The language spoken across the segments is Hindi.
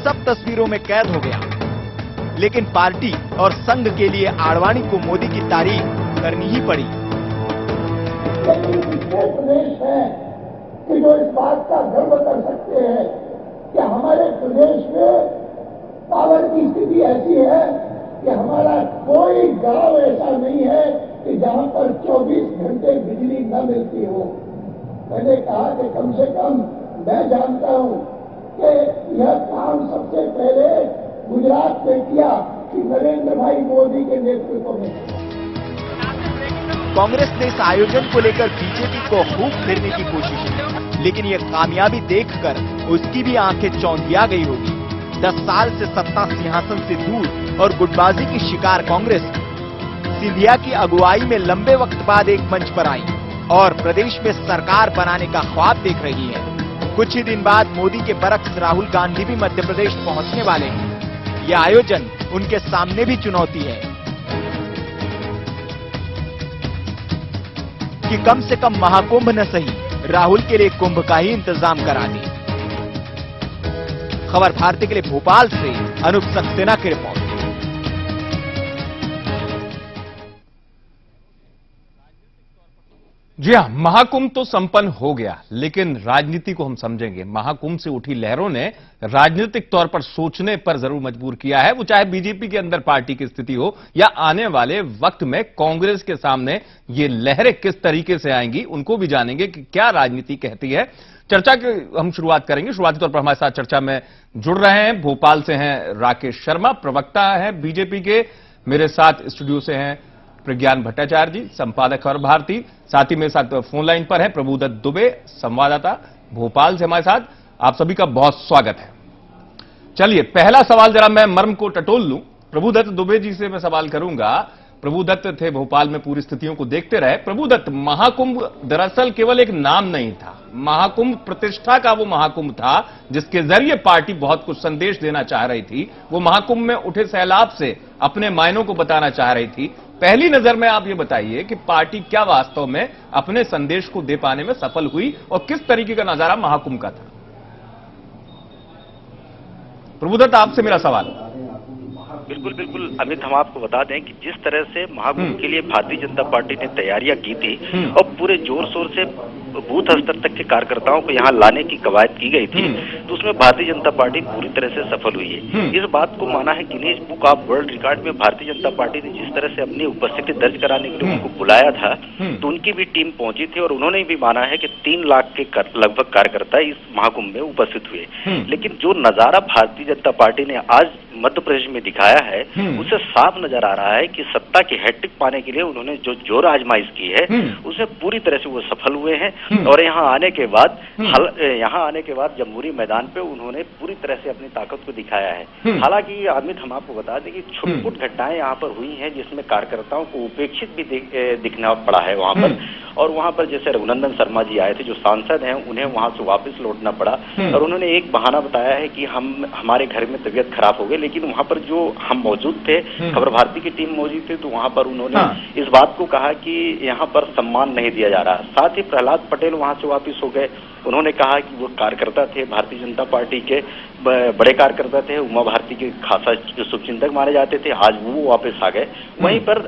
सब तस्वीरों में कैद हो गया। लेकिन पार्टी और संघ के लिए आडवाणी को मोदी की तारीफ करनी ही पड़ी। प्रदेश है कि जो इस बात का गर्व कर सकते हैं कि हमारे प्रदेश में पावर की स्थिति ऐसी है कि हमारा कोई गांव ऐसा नहीं है कि जहां पर 24 घंटे बिजली न मिलती हो। मैंने कहा कि कम से कम मैं जानता हूं कि यह काम सबसे पहले गुजरात ने किया कि नरेंद्र भाई मोदी के नेतृत्व में। कांग्रेस ने इस आयोजन को लेकर बीजेपी को खूब फिरने की कोशिश की, लेकिन ये कामयाबी देखकर उसकी भी आंखें चौंधिया गई होगी। 10 साल से सत्ता सिंहासन से दूर और गुटबाजी की शिकार कांग्रेस सिंधिया की अगुवाई में लंबे वक्त बाद एक मंच पर आई और प्रदेश में सरकार बनाने का ख्वाब देख रही है। कुछ ही दिन बाद मोदी के बरक्स राहुल गांधी भी मध्य प्रदेश पहुंचने वाले हैं। यह आयोजन उनके सामने भी चुनौती है कि कम से कम महाकुंभ न सही, राहुल के लिए कुंभ का ही इंतजाम करा दे। खबर भारती के लिए भोपाल से अनूप सक्सेना की रिपोर्ट। जी हां, महाकुंभ तो संपन्न हो गया, लेकिन राजनीति को हम समझेंगे। महाकुंभ से उठी लहरों ने राजनीतिक तौर पर सोचने पर जरूर मजबूर किया है, वो चाहे बीजेपी के अंदर पार्टी की स्थिति हो या आने वाले वक्त में कांग्रेस के सामने ये लहरें किस तरीके से आएंगी, उनको भी जानेंगे कि क्या राजनीति कहती है। चर्चा की हम शुरुआत करेंगे। शुरुआती तौर पर हमारे साथ चर्चा में जुड़ रहे हैं, भोपाल से हैं राकेश शर्मा, प्रवक्ता हैं बीजेपी के। मेरे साथ स्टूडियो से हैं प्रज्ञान भट्टाचार्य जी, संपादक खबर भारती। साथ ही मेरे साथ फोन लाइन पर है प्रभुदत्त दुबे, संवाददाता भोपाल से हमारे साथ। आप सभी का बहुत स्वागत है। चलिए, पहला सवाल जरा मैं मर्म को टटोल लूं। प्रभुदत्त दुबे जी से मैं सवाल करूंगा। प्रभुदत्त थे भोपाल में, पूरी स्थितियों को देखते रहे। प्रभुदत्त, महाकुंभ दरअसल केवल एक नाम नहीं था, महाकुंभ प्रतिष्ठा का वो महाकुंभ था जिसके जरिए पार्टी बहुत कुछ संदेश देना चाह रही थी। वो महाकुंभ में उठे सैलाब से अपने मायनों को बताना चाह रही थी। पहली नजर में आप ये बताइए कि पार्टी क्या वास्तव में अपने संदेश को दे पाने में सफल हुई और किस तरीके का नजारा महाकुंभ का था? प्रभुदत्त, आपसे मेरा सवाल। बिल्कुल बिल्कुल अमित, हम आपको बता दें कि जिस तरह से महाकुंभ के लिए भारतीय जनता पार्टी ने तैयारियां की थी और पूरे जोर शोर से बूथ स्तर तक के कार्यकर्ताओं को यहाँ लाने की कवायद की गई थी, तो उसमें भारतीय जनता पार्टी पूरी तरह से सफल हुई है। इस बात को माना है Guinness book of world record में। भारतीय जनता पार्टी ने जिस तरह से अपनी उपस्थिति दर्ज कराने के लिए उनको बुलाया था, तो उनकी भी टीम पहुंची थी और उन्होंने भी माना है कि 3 लाख के लगभग कार्यकर्ता इस महाकुंभ में उपस्थित हुए। लेकिन जो नजारा भारतीय जनता पार्टी ने आज मध्य प्रदेश में दिखाया है, उससे साफ नजर आ रहा है कि सत्ता की हैट्रिक पाने के लिए उन्होंने जो जोर आजमाइश की है, उसमें पूरी तरह से वो सफल हुए हैं। और यहाँ आने के बाद जमहूरी मैदान पे उन्होंने पूरी तरह से अपनी ताकत को दिखाया है। हालांकि अमित, हम आपको बता दें कि छुटपुट घटनाएं यहाँ पर हुई हैं जिसमें कार्यकर्ताओं को उपेक्षित भी दिखना पड़ा है वहां पर। और वहां पर जैसे रघुनंदन शर्मा जी आए थे, जो सांसद हैं, उन्हें वहां से वापस लौटना पड़ा और उन्होंने एक बहाना बताया है कि हमारे घर में तबीयत खराब हो गई। लेकिन वहां पर जो हम मौजूद थे, खबर भारती की टीम मौजूद थी, तो वहां पर उन्होंने इस बात को कहा कि यहाँ पर सम्मान नहीं दिया जा रहा। साथ ही प्रहलाद पटेल वहां से वापस हो गए। उन्होंने कहा कि वो कार्यकर्ता थे, भारतीय जनता पार्टी के बड़े कार्यकर्ता थे, उमा भारती के खासा शुभचिंतक माने जाते थे, आज वो वापस आ गए। वहीं पर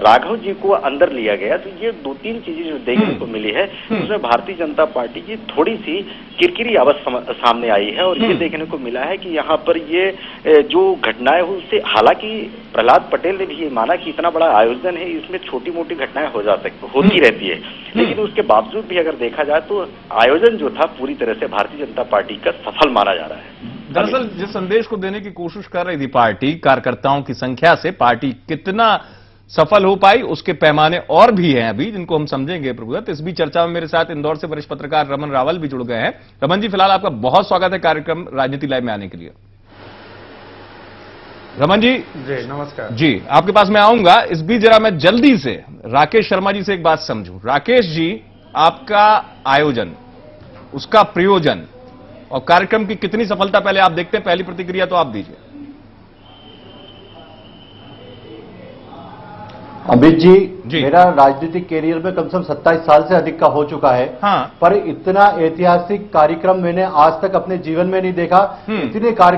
राघव जी को अंदर लिया गया। तो ये 2-3 चीजें जो देखने को मिली है, उसमें भारतीय जनता पार्टी की थोड़ी सी किरकिरी आवाज सामने आई है। और ये देखने को मिला है कि यहाँ पर ये जो घटनाएं हुई, उससे हालांकि प्रहलाद पटेल ने भी ये माना कि इतना बड़ा आयोजन है, इसमें छोटी मोटी घटनाएं होती रहती है, लेकिन उसके बावजूद भी अगर देखा जाए तो आयोजन जो था पूरी तरह से भारतीय जनता पार्टी का सफल माना जा रहा है। दरअसल जिस संदेश को देने की कोशिश कर रही थी पार्टी, कार्यकर्ताओं की संख्या से पार्टी कितना सफल हो पाई, उसके पैमाने और भी हैं अभी, जिनको हम समझेंगे। प्रभुदत्त, इस बीच चर्चा में मेरे साथ इंदौर से वरिष्ठ पत्रकार रमन रावल भी जुड़ गए हैं। रमन जी, फिलहाल आपका बहुत स्वागत है कार्यक्रम राजनीति लाइव में आने के लिए। रमन जी नमस्कार जी, आपके पास मैं आऊंगा। इस बीच जरा मैं जल्दी से राकेश शर्मा जी से एक बात समझूं। राकेश जी, आपका आयोजन, उसका प्रयोजन और कार्यक्रम की कितनी सफलता पहले आप देखते हैं, पहली प्रतिक्रिया तो आप दीजिए। अमित जी, मेरा राजनीतिक कैरियर में कम से कम 27 साल से अधिक का हो चुका है। हाँ। पर इतना ऐतिहासिक कार्यक्रम मैंने आज तक अपने जीवन में नहीं देखा। इतने